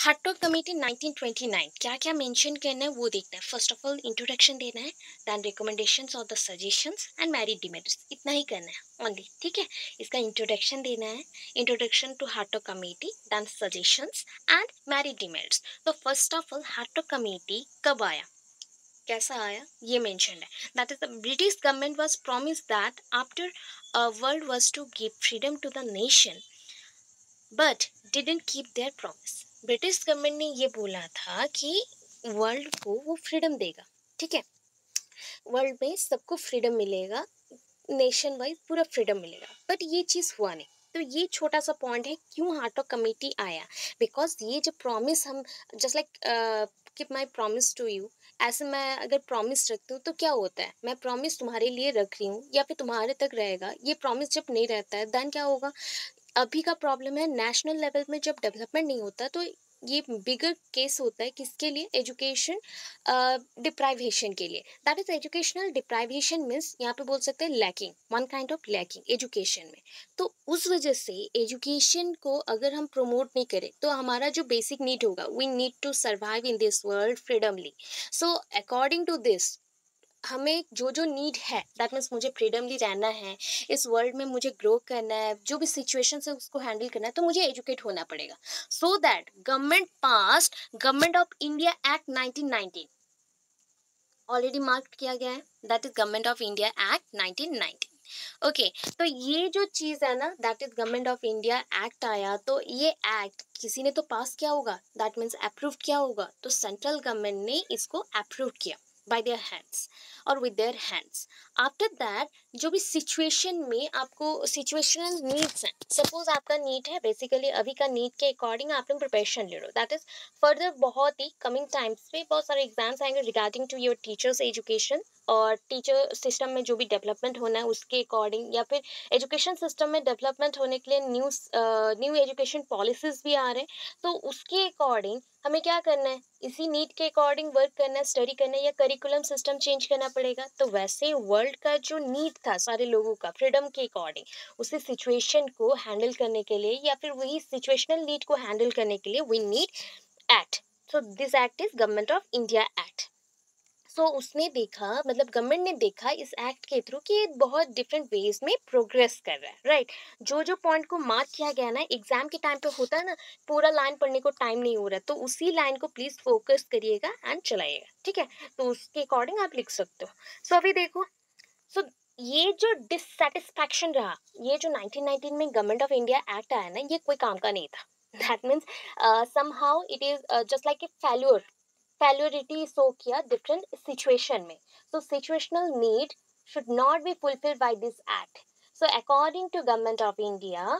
Hartog committee 1929 क्या क्या mention करना है वो देखना है। फर्स्ट ऑफ ऑल इंट्रोडक्शन देना है, देन रिकमेंडेशंस और the suggestions and merit demerits, इतना ही करना है ओनली। ठीक है, इसका इंट्रोडक्शन देना है, introduction to Hartog committee, then suggestions and merit demerits. तो first of all Hartog committee कब आया, कैसा आया, ये मेंशन है। That is the British government was promise that after world was to give freedom to the nation but didn't keep their promise. British government ने ये बोला था कि वर्ल्ड को वो फ्रीडम देगा, ठीक है, वर्ल्ड में सबको फ्रीडम मिलेगा, नेशन वाइज पूरा फ्रीडम मिलेगा, बट ये चीज़ हुआ नहीं। तो ये छोटा सा पॉइंट है क्यों हार्टोग कमेटी आया, बिकॉज ये जो प्रॉमिस हम just like keep my promise to you, ऐसे मैं अगर प्रॉमिस रखती हूँ तो क्या होता है, मैं प्रॉमिस तुम्हारे लिए रख रही हूँ या फिर तुम्हारे तक रहेगा, ये प्रॉमिस जब नहीं रहता है देन क्या होगा। अभी का प्रॉब्लम है नेशनल लेवल में जब डेवलपमेंट नहीं होता तो ये बिगर केस होता है किसके लिए, एजुकेशन डिप्राइवेशन के लिए। That is educational deprivation means यहाँ पे बोल सकते हैं lacking, one kind of lacking education में। तो उस वजह से एजुकेशन को अगर हम प्रमोट नहीं करें तो हमारा जो बेसिक नीड होगा, we need to survive in this world freedomly. So according to this हमें जो जो नीड है, दैट मीन्स मुझे फ्रीडमली रहना है, इस वर्ल्ड में मुझे ग्रो करना है, जो भी सिचुएशन है उसको हैंडल करना है, तो मुझे एजुकेट होना पड़ेगा। So that government past government of India act 1919 already mark किया गया है, that is government of India act 1919। Okay, तो ये जो चीज़ है ना, that is government of India act आया, तो ये एक्ट किसी ने तो पास किया होगा, दैट मीन्स अप्रूव किया होगा, तो सेंट्रल गवर्नमेंट ने इसको अप्रूव किया by their hands और with their hands। After that जो भी सिचुएशन में आपको सिचुएशनल नीड्स हैं, सपोज आपका नीड है बेसिकली अभी का नीड के अकॉर्डिंग आप लोग प्रिपरेशन ले लो, दैट इज फर्दर बहुत ही कमिंग टाइम्स पे बहुत सारे एग्जाम्स आएंगे regarding to your teachers education और टीचर सिस्टम में जो भी डेवलपमेंट होना है उसके अकॉर्डिंग, या फिर एजुकेशन सिस्टम में डेवलपमेंट होने के लिए न्यू एजुकेशन पॉलिसीज भी आ रहे हैं। तो उसके अकॉर्डिंग हमें क्या करना है, इसी नीड के अकॉर्डिंग वर्क करना है, स्टडी करना है, या करिकुलम सिस्टम चेंज करना पड़ेगा। तो वैसे वर्ल्ड का जो नीड था सारे लोगों का फ्रीडम के अकॉर्डिंग उसी सिचुएशन को हैंडल करने के लिए या फिर वही सिचुएशनल नीड को हैंडल करने के लिए we need act. So this act is government of India act. So उसने देखा, मतलब गवर्नमेंट ने देखा इस एक्ट के थ्रू कि ये बहुत डिफरेंट वेज में प्रोग्रेस कर रहा है, राइट। जो जो पॉइंट को मार्क किया गया ना, एग्जाम के टाइम पे होता है ना, पूरा लाइन पढ़ने को टाइम नहीं हो रहा, तो उसी लाइन को प्लीज फोकस करिएगा एंड चलाइएगा, ठीक है। तो उसके अकॉर्डिंग आप लिख सकते हो। सो अभी देखो, सो ये जो डिससेटिस्फैक्शन रहा, ये जो 1919 में गवर्नमेंट ऑफ इंडिया एक्ट आया ना, ये कोई काम का नहीं था। That means somehow it is just like a failurity show किया डिफरेंट सिचुएशन में। So situational need should not be fulfilled by this act. So according to government of India,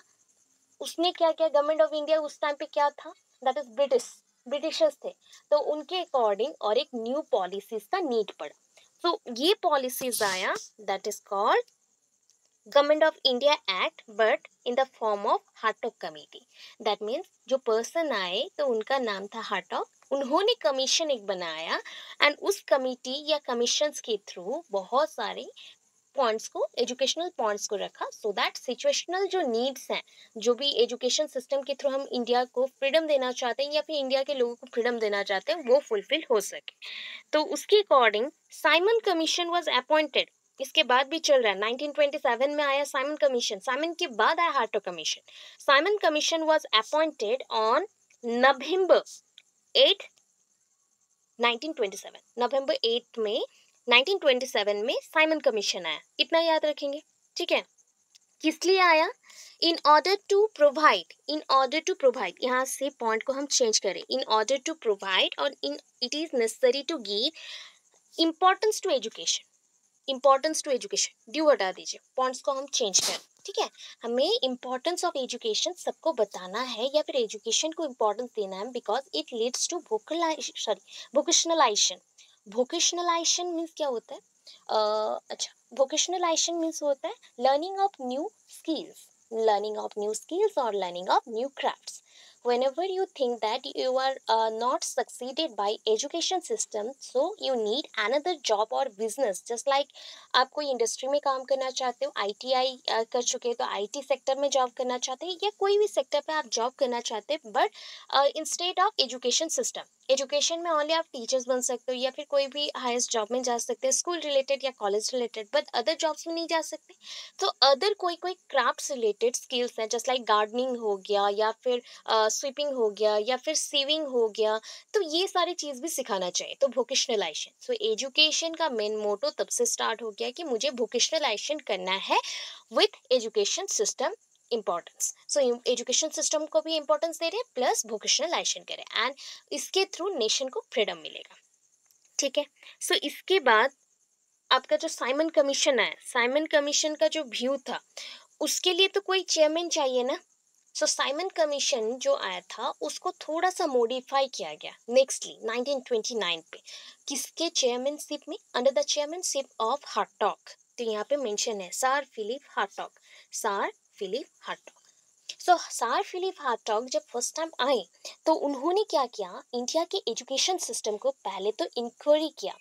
उसने क्या किया, गवर्नमेंट ऑफ इंडिया उस time पे क्या था, that is Britishers थे, तो उनके अकॉर्डिंग और एक न्यू पॉलिसीज का नीड पड़ा। सो ये पॉलिसीज आया, that is called government of India act but in the form of Hartog committee. That means जो पर्सन आए तो उनका नाम था हार्टोग, उन्होंने कमीशन एक बनाया एंड उस कमेटी या कमीशंस के थ्रू बहुत सारे पॉइंट्स को, एजुकेशनल पॉइंट्स को रखा, सो दैट सिचुएशनल जो नीड्स हैं, जो भी एजुकेशन सिस्टम के थ्रू हम इंडिया को फ्रीडम देना चाहते हैं या फिर इंडिया के लोगों को फ्रीडम देना चाहते हैं, वो फुलफिल हो सके। तो उसके according Simon commission was appointed. इसके बाद भी चल रहा है, 1927 में आया साइमन कमीशन, साइमन के बाद आया Hartog commission. Simon commission was appointed on November 8 1927, नवंबर 8 में 1927 में साइमन कमीशन आया, इतना याद रखेंगे, ठीक है। किस लिए आया, इन ऑर्डर टू प्रोवाइड, यहाँ से पॉइंट को हम चेंज करें, इन ऑर्डर टू प्रोवाइड और in it is necessary to give importance to education, importance to education due हटा दीजिए, पॉइंट्स को हम चेंज करें, ठीक है। हमें इम्पोर्टेंस ऑफ एजुकेशन सबको बताना है या फिर एजुकेशन को इम्पोर्टेंस देना है, because it leads to vocationalisation. Vocationalisation means क्या होता है, अच्छा, वोकेशनलाइजेशन मीन्स होता है learning of new skills, learning of new skills और learning of new crafts. whenever you think that you are not succeeded by education system, so you need another job or business. just like आप कोई industry में काम करना चाहते हो, ITI कर चुके हो तो आईटी सेक्टर में जॉब करना चाहते हैं, या कोई भी सेक्टर पे आप जॉब करना चाहते हैं, but instead of education system, education में ओनली आप टीचर्स बन सकते हो या फिर कोई भी हाईएस्ट जॉब में जा सकते हैं, स्कूल रिलेटेड या college related, but other jobs में नहीं जा सकते। तो अदर कोई कोई क्राफ्ट रिलेटेड स्किल्स हैं, जस्ट लाइक गार्डनिंग हो गया, या फिर स्वीपिंग हो गया, या फिर सीविंग हो गया, तो ये सारी चीज़ भी सिखाना चाहिए। तो वोकेशनलाइजेशन, सो एजुकेशन का मेन मोटो तब से स्टार्ट हो गया कि मुझे वोकेशनलाइजेशन करना है with education system importance. So education system को भी इम्पोर्टेंस दे रहे हैं, प्लस वोकेशनलाइजेशन करें, एंड इसके थ्रू नेशन को फ्रीडम मिलेगा। ठीक है। सो इसके बाद आपका जो साइमन कमीशन है, साइमन कमीशन का जो व्यू था, उसके लिए तो कोई चेयरमैन चाहिए ना। सो साइमन कमीशन जो आया था उसको थोड़ा सा मॉडिफाई किया गया नेक्स्टली 1929 पे, किसके चेयरमैनशिप में, under the chairmanship of Hartog. तो यहाँ पे मेंशन है sir Philip Hartog, sir Philip Hartog. So sir Philip Hartog जब फर्स्ट टाइम आए तो उन्होंने क्या किया, इंडिया के एजुकेशन सिस्टम को पहले तो इंक्वायरी किया,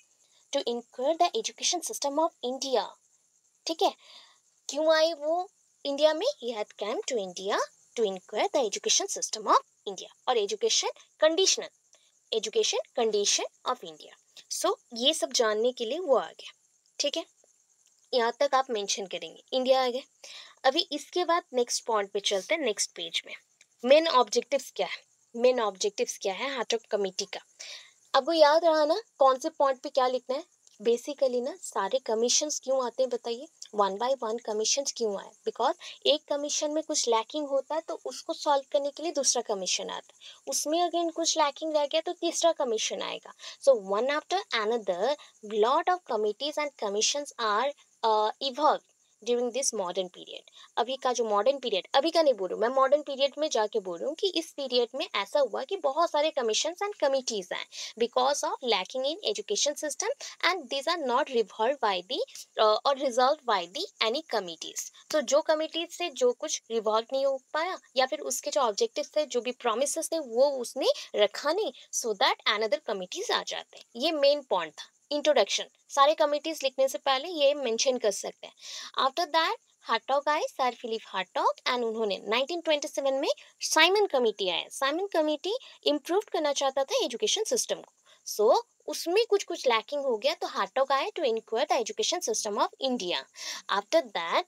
to inquire the education system of India. ठीक है। क्यों आए वो इंडिया में, he had come to India to inquire the education system of India और education condition of India. So ये सब जानने के लिए वो आ गया। ठीक है, यहाँ तक आप मेंशन करेंगे, इंडिया आ गया। अभी इसके बाद नेक्स्ट पॉइंट पे चलते हैं, नेक्स्ट पेज में। मेन ऑब्जेक्टिव्स क्या है, मेन ऑब्जेक्टिव्स क्या है हार्टॉग कमेटी का। आपको याद रहा ना कौन से पॉइंट पे क्या लिखना है। बेसिकली ना सारे कमीशंस क्यों आते हैं बताइए, वन बाय वन कमीशंस क्यों आए, बिकॉज एक कमीशन में कुछ लैकिंग होता है तो उसको सॉल्व करने के लिए दूसरा कमीशन आता है, उसमें अगेन कुछ लैकिंग रह गया तो तीसरा कमीशन आएगा। So one after another lot of committees and commissions are evolve during this modern period. अभी का जो मॉडर्न पीरियड, अभी का नहीं बोल रही हूँ मैं, मॉडर्न पीरियड में जाके बोल रही हूँ कि इस पीरियड में ऐसा हुआ कि बहुत सारे कमीशंस एंड कमिटीज आए because of lacking in education system, and these are not resolved by the or resolved by the any committees। तो जो committees से जो कुछ resolve नहीं हो पाया या फिर उसके जो objectives थे, जो भी promises थे, वो उसने रखा नहीं, so that another committees आ जाते हैं। ये main point था। इंट्रोडक्शन सारे कमिटीज लिखने से पहले ये मेंशन कर सकते हैं। आफ्टर दैट हार्टॉग आए, सर फिलिप हार्टॉग, एंड उन्होंने 1927 में साइमन कमेटी आया। साइमन कमेटी इम्प्रूव करना चाहता था एजुकेशन सिस्टम को। सो उसमें कुछ कुछ लैकिंग हो गया तो हार्टॉग आए to inquire the education system of India. After that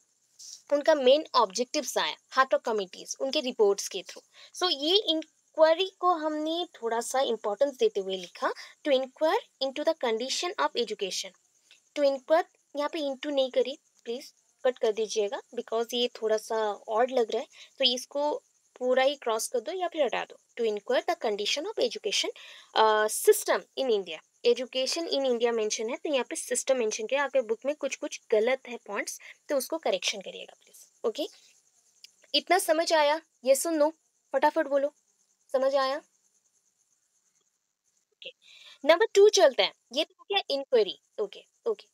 उनका मेन ऑब्जेक्टिव्स आया हार्टॉग कमिटीज उनके रिपोर्ट्स के थ्रू। सो ये इंक्वायरी को हमने थोड़ा सा इंपॉर्टेंस देते हुए लिखा, to inquire into the condition of education. To inquire यहाँ पे इंटू नहीं करी, प्लीज कट कर दीजिएगा, बिकॉज ये थोड़ा सा ऑड लग रहा है, तो इसको पूरा ही क्रॉस कर दो या फिर हटा दो। To inquire the condition of education system in India, education in India mention है तो यहाँ पे सिस्टम मेंशन किया। आपके बुक में कुछ कुछ गलत है पॉइंट्स, तो उसको करेक्शन करिएगा प्लीज। ओके, इतना समझ आया, ये सुन लो, फटाफट बोलो, समझ आया। ओके, नंबर 2 चलते हैं। ये तो हो गया इंक्वायरी। ओके ओके,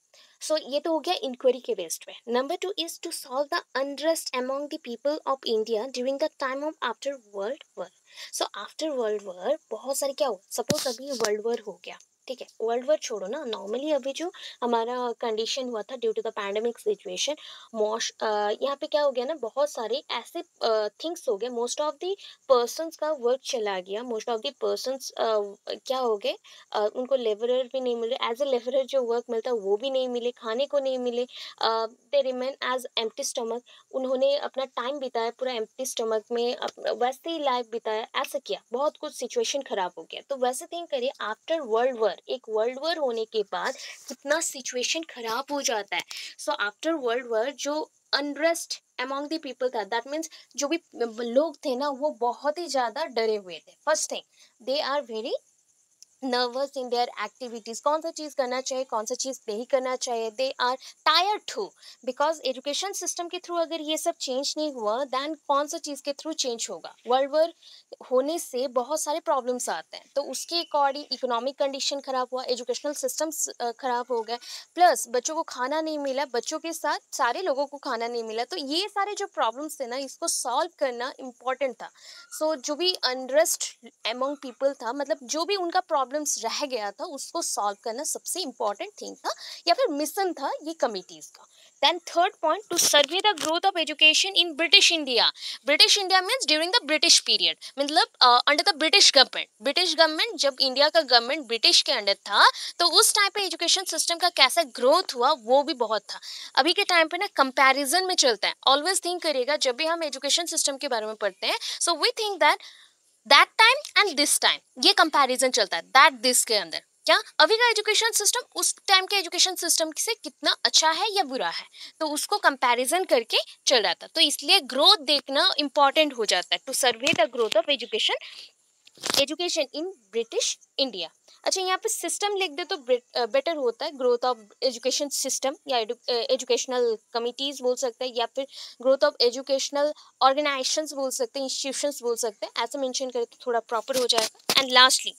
सो ये तो हो गया इंक्वायरी के बेस्ड पे। Number 2 is to solve the unrest among the people of India during the time of after world war. So after world war बहुत सारे क्या हुआ, सपोज अभी वर्ल्ड वॉर हो गया, ठीक है, वर्ल्ड वॉर छोड़ो ना, नॉर्मली अभी जो हमारा कंडीशन हुआ था due to the pandemic situation, यहाँ पे क्या हो गया ना, बहुत सारे ऐसे थिंग्स हो गए, मोस्ट ऑफ द पर्सन्स का वर्क चला गया, मोस्ट ऑफ द पर्सन्स क्या हो गए, उनको लेबरर भी नहीं मिले, एज ए लेबरर जो वर्क मिलता है वो भी नहीं मिले, खाने को नहीं मिले, they remain as empty stomach. उन्होंने अपना टाइम बिताया पूरा एम्प्टी स्टमक में, वैसे ही लाइफ बिताया, ऐसा किया, बहुत कुछ सिचुएशन खराब हो गया। तो वैसे थिंक करिए आफ्टर वर्ल्ड वॉर, एक वर्ल्ड वॉर होने के बाद कितना सिचुएशन खराब हो जाता है। सो आफ्टर वर्ल्ड वॉर जो अनरेस्ट अमॉन्ग द पीपल था, दैट मीन्स जो भी लोग थे ना वो बहुत ही ज़्यादा डरे हुए थे। First thing, they are very nervous in their activities, कौन सा चीज़ करना चाहिए कौन सा चीज़ नहीं करना चाहिए, they are tired too, because education system के थ्रू अगर ये सब चेंज नहीं हुआ देन कौन सा चीज़ के थ्रू चेंज होगा। वर्ल्ड वॉर होने से बहुत सारे प्रॉब्लम्स आते हैं, तो उसके अकॉर्डिंग इकोनॉमिक कंडीशन खराब हुआ, एजुकेशनल सिस्टम्स खराब हो गए, प्लस बच्चों को खाना नहीं मिला, बच्चों के साथ सारे लोगों को खाना नहीं मिला, तो ये सारे जो प्रॉब्लम्स थे ना इसको सॉल्व करना इम्पॉर्टेंट था। सो जो भी अनरेस्ट एमंग पीपल था, मतलब जो भी उनका प्रॉब्लम्स रह गया था उसको सॉल्व करना सबसे इम्पॉर्टेंट थिंग था या फिर मिशन था ये कमिटीज का। Then third point, to survey the growth of education in British India. British India means during the British period, मतलब under the British government. British government, जब इंडिया का गवर्नमेंट ब्रिटिश के अंडर था तो उस टाइम पे education system का कैसा ग्रोथ हुआ वो भी बहुत था। अभी के टाइम पे ना कंपैरिजन में चलता है, ऑलवेज थिंक करिएगा जब भी हम एजुकेशन सिस्टम के बारे में पढ़ते हैं, so we think that time and this time, ये कंपैरिजन चलता है दैट दिस के अंदर, क्या अभी का एजुकेशन सिस्टम उस टाइम के एजुकेशन सिस्टम से कितना अच्छा है या बुरा है, तो उसको कंपैरिजन करके चल रहा था। तो इसलिए ग्रोथ देखना इंपॉर्टेंट हो जाता है, to survey the growth of education in British India. अच्छा, यहाँ पे सिस्टम लिख दे तो बेटर होता है, ग्रोथ ऑफ एजुकेशन सिस्टम या एजुकेशनल कमिटीज बोल सकते हैं, या फिर ग्रोथ ऑफ एजुकेशनल ऑर्गेनाइजेशंस बोल सकते हैं, इंस्टीट्यूशंस बोल सकते हैं, ऐसे मेंशन करें तो थोड़ा प्रॉपर हो जाएगा। And lastly,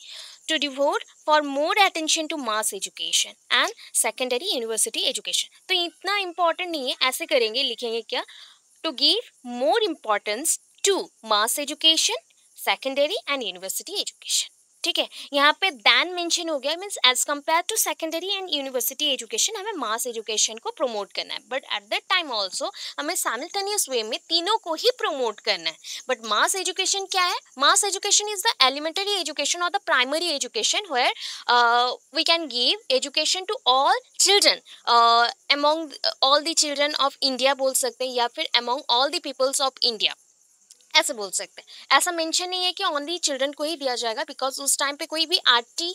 to devote for more attention to mass education and secondary university education। तो इतना important नहीं है, ऐसे करेंगे, लिखेंगे क्या, to give more importance to mass education, secondary and university education। ठीक है, यहाँ पे दैन मेंशन हो गया, means as compare to secondary and university education हमें मास एजुकेशन को प्रमोट करना है, but at that time also हमें साइमल्टेनियस वे में तीनों को ही प्रमोट करना है। बट मास एजुकेशन क्या है, mass education is the elementary education और the primary education where we can give education to all children, among all the children of India बोल सकते हैं, या फिर among all the peoples of India, ऐसे बोल सकते हैं। ऐसा मेंशन नहीं है कि ओनली चिल्ड्रन को ही दिया जाएगा, बिकॉज उस टाइम पे कोई भी आरटी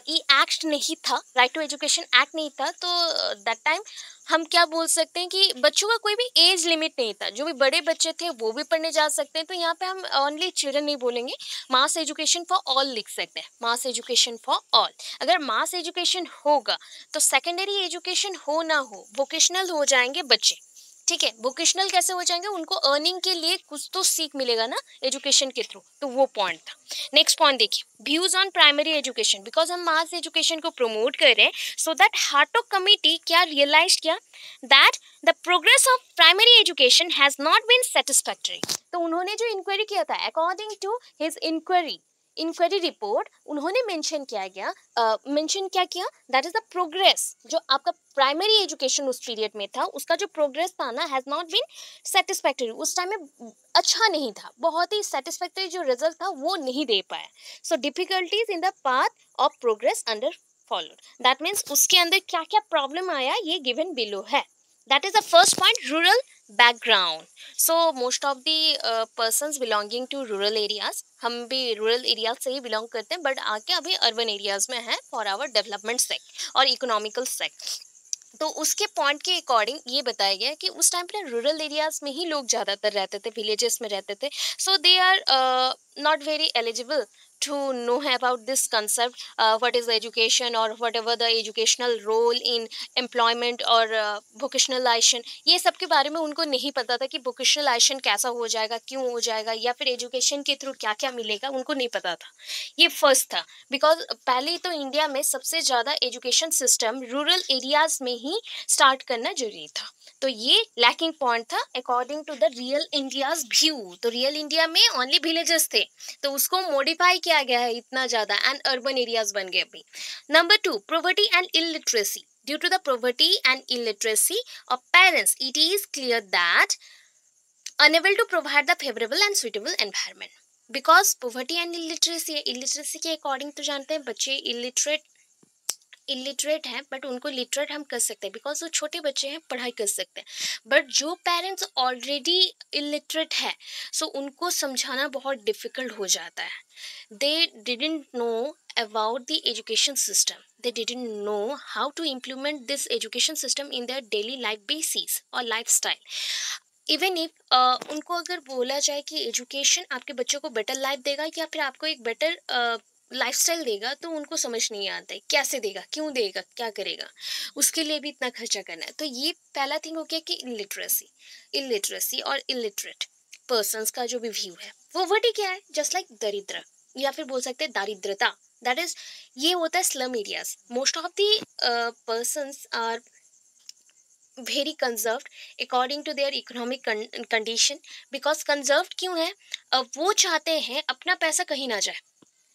ई एक्ट नहीं था, राइट टू एजुकेशन एक्ट नहीं था, तो दैट टाइम हम क्या बोल सकते हैं कि बच्चों का कोई भी एज लिमिट नहीं था, जो भी बड़े बच्चे थे वो भी पढ़ने जा सकते हैं। तो यहाँ पे हम ओनली चिल्ड्रन नहीं बोलेंगे, मास एजुकेशन फॉर ऑल लिख सकते हैं, मास एजुकेशन फॉर ऑल। अगर मास एजुकेशन होगा तो सेकेंडरी एजुकेशन हो ना हो वोकेशनल हो जाएंगे बच्चे। ठीक है, वोकेशनल कैसे हो जाएंगे, उनको अर्निंग के लिए कुछ तो सीख मिलेगा ना एजुकेशन के थ्रू, तो वो पॉइंट था। नेक्स्ट पॉइंट देखिए, views on primary education, because हम मास एजुकेशन को प्रमोट कर रहे हैं, सो दैट हार्टोग कमिटी क्या रियलाइज किया, that the progress of primary education has not been satisfactory. तो उन्होंने जो इंक्वायरी किया था, according to his inquiry report, उन्होंने मेंशन किया गया, मेंशन क्या किया, दैट इज द प्रोग्रेस, जो आपका प्राइमरी एजुकेशन उस पीरियड में था उसका जो प्रोग्रेस था ना, हैज नॉट बीन सेटिस्फैक्टरी, उस टाइम में अच्छा नहीं था, बहुत ही सेटिस्फैक्टरी जो रिजल्ट था वो नहीं दे पाया। So difficulties in the path of progress under followed, that means उसके अंदर क्या क्या प्रॉब्लम आया ये गिवन बिलो है। That is the first point, rural background. So most of the persons belonging to rural areas, हम भी रूरल एरियाज से ही बिलोंग करते हैं, बट आके अभी अर्बन एरियाज में हैं फॉर आवर डेवलपमेंट सेक और इकोनॉमिकल सेक। तो उसके पॉइंट के अकॉर्डिंग ये बताया गया कि उस टाइम पे रूरल एरियाज में ही लोग ज़्यादातर रहते थे, विलेजेस में रहते थे, so they are not very eligible to know about this concept, what is the education or whatever the educational role in employment or vocationalization, ये सब के बारे में उनको नहीं पता था कि vocationalization कैसा हो जाएगा, क्यों हो जाएगा, या फिर एजुकेशन के थ्रू क्या क्या मिलेगा, उनको नहीं पता था। ये फर्स्ट था, बिकॉज पहले तो इंडिया में सबसे ज़्यादा एजुकेशन सिस्टम रूरल एरियाज में ही स्टार्ट करना जरूरी था, तो ये लैकिंग पॉइंट था according to the real India's view. तो रियल इंडिया में ओनली विलेजेस थे, तो उसको मॉडिफाई किया गया है इतना ज़्यादा, एंड अर्बन एरियाज बन गए अभी। Number 2, poverty and illiteracy. Due to the poverty and illiteracy of parents, it is clear that unable to provide the favorable and suitable environment, because poverty and illiteracy के according तो जानते हैं बच्चे illiterate हैं, but उनको literate हम कर सकते हैं, बिकॉज वो छोटे बच्चे हैं, पढ़ाई कर सकते हैं। बट जो पेरेंट्स ऑलरेडी इलिटरेट है, सो उनको समझाना बहुत डिफिकल्ट हो जाता है। They didn't know about the education system, they didn't know how to implement this education system in their daily life basis or lifestyle। Even if उनको अगर बोला जाए कि एजुकेशन आपके बच्चों को बेटर लाइफ देगा या फिर आपको एक बेटर लाइफस्टाइल देगा तो उनको समझ नहीं आता है कैसे देगा, क्यों देगा, क्या करेगा, उसके लिए भी इतना खर्चा करना है। तो ये पहला थिंग हो गया कि इलिटरेसी। इलिटरेसी और इलिटरेट पर्सन्स का जो भी व्यू है, पॉवर्टी क्या है, जस्ट लाइक दरिद्र, या फिर बोल सकते हैं दारिद्रता। दैट इज, ये होता है slum areas. Most of the persons are very conserved according to their economic condition. Because conserved क्यों है, वो चाहते हैं अपना पैसा कहीं ना जाए।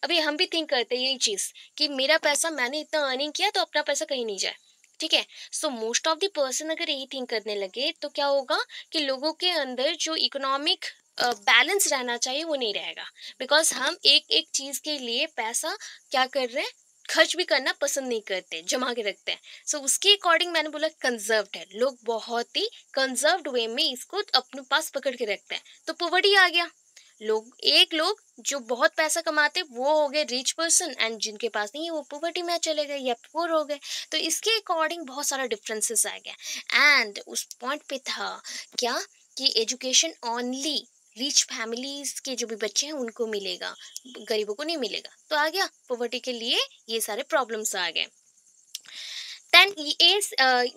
अभी हम भी थिंक करते हैं यही चीज कि मेरा पैसा, मैंने इतना अर्निंग किया तो अपना पैसा कहीं नहीं जाए। ठीक है, सो मोस्ट ऑफ द पर्सन अगर यही थिंक करने लगे तो क्या होगा कि लोगों के अंदर जो इकोनॉमिक बैलेंस रहना चाहिए वो नहीं रहेगा। बिकॉज हम एक एक चीज के लिए पैसा क्या कर रहे हैं, खर्च भी करना पसंद नहीं करते, जमा के रखते हैं। सो उसके अकॉर्डिंग मैंने बोला कंजर्व्ड है, लोग बहुत ही कंजर्व्ड वे में इसको अपने पास पकड़ के रखते हैं। तो पोवर्टी आ गया। लोग जो बहुत पैसा कमाते वो हो गए रिच पर्सन, एंड जिनके पास नहीं है वो पॉवर्टी में चले गए या पुअर हो गए। तो इसके अकॉर्डिंग बहुत सारा डिफरेंसेस आ गया। एंड उस पॉइंट पे था क्या कि एजुकेशन ओनली रिच फैमिलीज के जो भी बच्चे हैं उनको मिलेगा, गरीबों को नहीं मिलेगा। तो आ गया पॉवर्टी के लिए ये सारे प्रॉब्लम्स आ गए। देन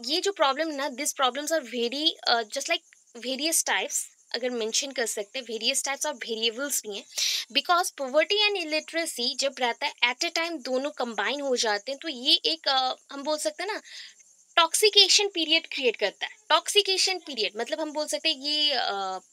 ये जो प्रॉब्लम ना, this problems are very just like various types. अगर मेंशन कर सकते हैं वेरियस टाइप्स ऑफ वेरिएबल्स भी हैं। बिकॉज पॉवर्टी एंड इलिटरेसी जब रहता है एट ए टाइम, दोनों कंबाइन हो जाते हैं, तो ये एक हम बोल सकते हैं ना टॉक्सिकेशन पीरियड क्रिएट करता है। टॉक्सिकेशन पीरियड मतलब हम बोल सकते हैं ये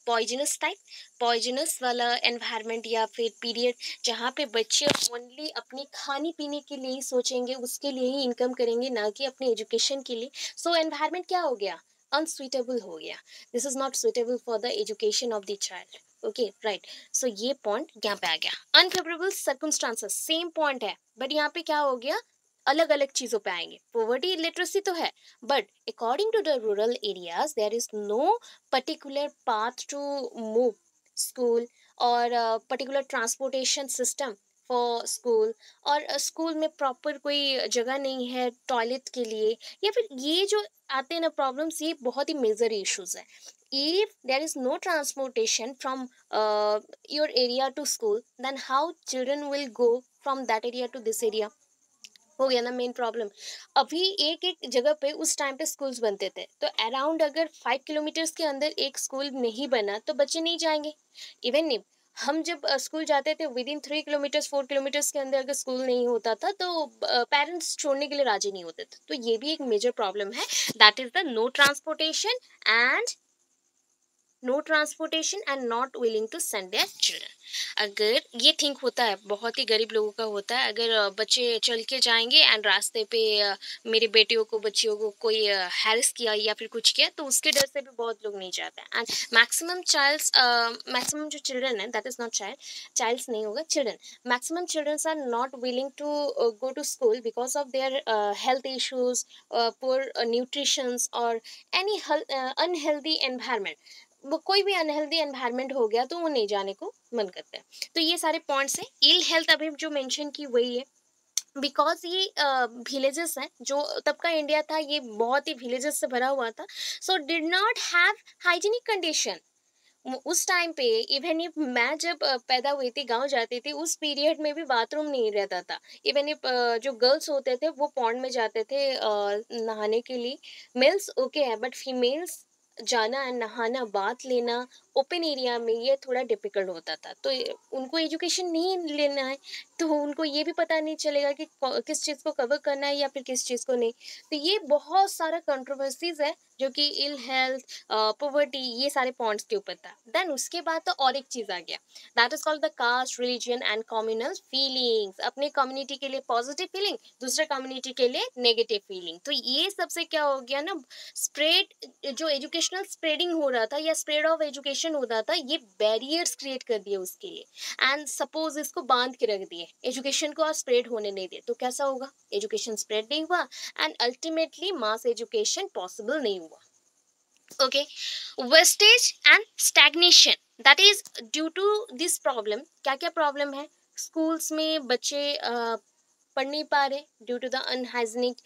पॉइजनस टाइप, पॉइजनस वाला एनवायरनमेंट या फिर पीरियड, जहाँ पे बच्चे ओनली अपने खाने पीने के लिए ही सोचेंगे, उसके लिए ही इनकम करेंगे, ना कि अपने एजुकेशन के लिए। सो एनवायरनमेंट क्या हो गया, अनसुइटेबल हो गया। This is not suitable for the education of the child. Okay right. So ये पॉइंट यहाँ पे आ गया। अनफेवरेबल सर्कमस्टांसेस सेम पॉइंट है, बट यहाँ पे क्या हो गया, अलग अलग चीजों पे आएंगे। पॉवर्टी लिटरेसी तो है, but according to the rural areas there is no particular path to move school, और particular transportation system for school, और स्कूल में प्रॉपर कोई जगह नहीं है टॉयलेट के लिए, या फिर ये जो आते हैं ना प्रॉब्लम्स, ये बहुत ही मेजर इश्यूज है। if there is no transportation from your area to school, then how children will go from that area to this area? हो गया ना मेन प्रॉब्लम। अभी एक एक जगह पे उस टाइम पे स्कूल्स बनते थे, तो अराउंड अगर 5 किलोमीटर्स के अंदर एक स्कूल नहीं बना तो बच्चे नहीं जाएंगे। इवन इफ हम जब स्कूल जाते थे विद इन 3 किलोमीटर्स 4 किलोमीटर्स के अंदर अगर स्कूल नहीं होता था तो पेरेंट्स छोड़ने के लिए राजी नहीं होते थे। तो ये भी एक मेजर प्रॉब्लम है, that is the end no transportation and not willing to send their children. अगर ये थिंक होता है, बहुत ही गरीब लोगों का होता है, अगर बच्चे चल के जाएंगे एंड रास्ते पे मेरे बेटियों को बच्चियों को कोई हैरेस किया या फिर कुछ किया, तो उसके डर से भी बहुत लोग नहीं जाते हैं। एंड मैक्सिमम जो चिल्ड्रन है, दैट इज नॉट चाइल्ड्स नहीं होगा, children, maximum children are not willing to go to school because of their health issues, poor nutritions, और एनी अनहेल्दी एनवायरमेंट। वो कोई भी अनहेल्दी एनवायरनमेंट हो गया तो वो नहीं जाने को मन करता है। तो ये सारे पॉइंट्स हैं। इल हेल्थ अभी जो मेंशन की वही है, बिकॉज ये विलेजेस हैं, जो तब का इंडिया था ये बहुत ही विलेजेस से भरा हुआ था। So did not have hygienic condition उस टाइम पे। इवन इफ मैं जब पैदा हुई थी, गांव जाती थी, उस पीरियड में भी बाथरूम नहीं रहता था। इवन इफ जो गर्ल्स होते थे वो पॉन्ड में जाते थे नहाने के लिए। मेल्स ओके है, बट फीमेल्स जाना, नहाना, बात लेना ओपन एरिया में ये थोड़ा डिफिकल्ट होता था। तो उनको एजुकेशन नहीं लेना है, तो उनको ये भी पता नहीं चलेगा कि किस चीज़ को कवर करना है या फिर किस चीज़ को नहीं। तो ये बहुत सारा कंट्रोवर्सीज है जो कि इल हेल्थ, पॉवर्टी, ये सारे पॉइंट्स के ऊपर था। देन उसके बाद तो और एक चीज़ आ गया, that is called the caste, religion and communal feelings. अपने कम्युनिटी के लिए पॉजिटिव फीलिंग, दूसरे कम्युनिटी के लिए नेगेटिव फीलिंग। तो ये सबसे क्या हो गया ना, स्प्रेड, जो एजुकेशनल स्प्रेडिंग हो रहा था या स्प्रेड ऑफ एजुकेशन हो रहा था, ये बैरियर्स क्रिएट कर दिए उसके लिए। एंड सपोज इसको बांध के रख दिए, एजुकेशन को और स्प्रेड होने नहीं दिए, तो कैसा होगा, एजुकेशन स्प्रेड नहीं हुआ and ultimately mass education possible नहीं हुआ। okay, wastage and stagnation, that is due to this problem। क्या क्या प्रॉब्लम है, स्कूल्स में बच्चे पढ़ नहीं पा रहे due to the unhygienic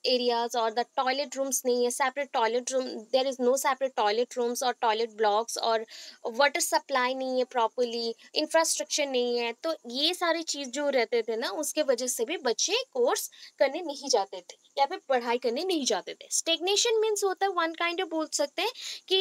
areas और द टॉयलेट रूम्स नहीं है, separate toilet room, there is no separate toilet rooms और टॉयलेट ब्लॉक्स, और वाटर सप्लाई नहीं है प्रॉपरली, इंफ्रास्ट्रक्चर नहीं है, तो ये सारी चीज जो रहते थे ना, उसके वजह से भी बच्चे कोर्स करने नहीं जाते थे या फिर पढ़ाई करने नहीं जाते थे। स्टेग्नेशन मीन्स होता है वन काइंड ऑफ, बोल सकते हैं कि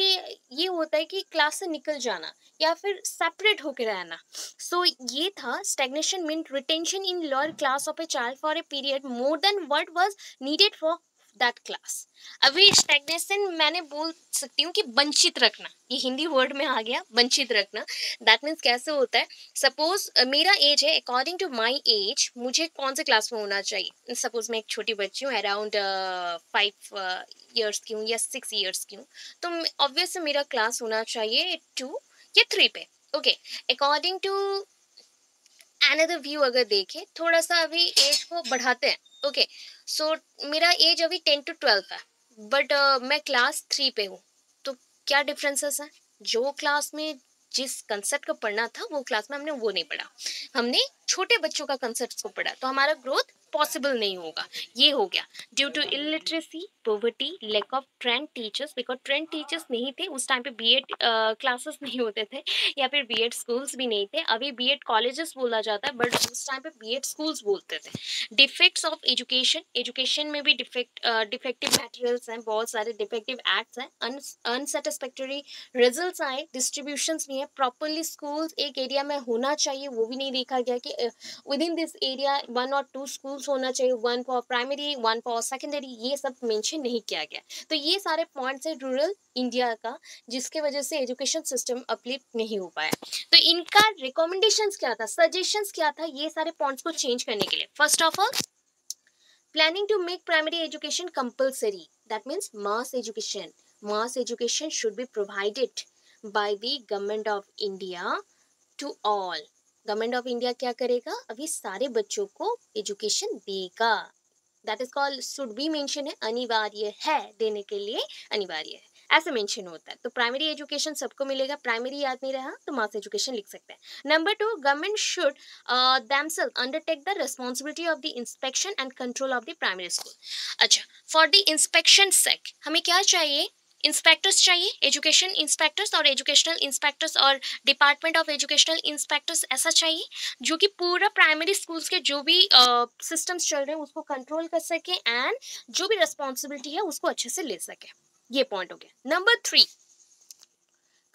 ये होता है कि क्लास से निकल जाना या फिर सेपरेट होकर रहना। सो ये था stagnation mean retention in lower class of a child for a period more than what was needed for that class. अभी स्टेग्नेशन मैंने बोल सकती हूँ कि वंचित रखना, ये हिंदी वर्ड में आ गया, वंचित रखना। दैट मीन्स कैसे होता है, सपोज मेरा एज है, अकॉर्डिंग टू माई एज मुझे कौन से क्लास में होना चाहिए। सपोज मैं एक छोटी बच्ची हूँ, अराउंड 5 ईयर्स की हूँ या 6 ईयर्स की हूँ, तो ऑब्वियस मेरा क्लास होना चाहिए 2 या 3 पे। Okay, according to another view अगर देखें, थोड़ा सा अभी एज को बढ़ाते हैं। ओके, सो मेरा एज अभी 10 to 12 है, बट मैं क्लास 3 पे हूँ, तो क्या डिफरेंसेस हैं? जो क्लास में जिस कंसेप्ट को पढ़ना था वो क्लास में हमने वो नहीं पढ़ा, हमने छोटे बच्चों का कंसेप्ट को पढ़ा, तो हमारा ग्रोथ पॉसिबल नहीं होगा। ये हो गया due to illiteracy, poverty, lack of trained teachers, because trained teachers नहीं थे उस टाइम पे, बीएड क्लासेस नहीं होते थे या फिर बीएड स्कूल्स भी नहीं थे। अभी बीएड कॉलेजेस बोला जाता है, बट उस टाइम पे बीएड स्कूल्स बोलते थे। डिफेक्ट्स ऑफ एजुकेशन, एजुकेशन में भी डिफेक्टिव मटेरियल्स हैं, बहुत सारे डिफेक्टिव एक्ट्स हैं, अनसेटिस्फैक्टरी रिजल्ट्स आए, डिस्ट्रीब्यूशंस नहीं है प्रॉपरली, स्कूल्स एक एरिया में होना चाहिए वो भी नहीं देखा गया कि with in this area 1 or 2 schools होना चाहिए, 1 फॉर प्राइमरी 1 फॉर सेकेंडरी, ये सब मेंशन नहीं किया गया। तो ये सारे पॉइंट्स है रूरल इंडिया का, जिसके वजह से एजुकेशन सिस्टम अपलिफ्ट नहीं हो पाया। तो इनका रिकमेंडेशंस क्या था, सजेशंस क्या था ये सारे पॉइंट्स को चेंज करने के लिए? First of all, planning to make primary education compulsory, that means mass education should be provided by the government of India to all। Government of India क्या करेगा, अभी सारे बच्चों को एजुकेशन देगा। That is called, should be mention है, अनिवार्य है, देने के लिए अनिवार्य है, ऐसे मेंशन होता है। तो प्राइमरी एजुकेशन सबको मिलेगा, प्राइमरी याद नहीं रहा तो मास एजुकेशन लिख सकते हैं। Number 2, government should themselves undertake the responsibility of the inspection and control of the primary school। अच्छा, फॉर द इंस्पेक्शन सेक हमें क्या चाहिए, इंस्पेक्टर्स चाहिए, एजुकेशन इंस्पेक्टर्स और एजुकेशनल इंस्पेक्टर्स और डिपार्टमेंट ऑफ एजुकेशनल इंस्पेक्टर्स, ऐसा चाहिए जो कि पूरा प्राइमरी स्कूल्स के जो भी सिस्टम्स चल रहे हैं उसको कंट्रोल कर सके एंड जो भी रिस्पॉन्सिबिलिटी है उसको अच्छे से ले सके। ये पॉइंट हो गया। Number 3,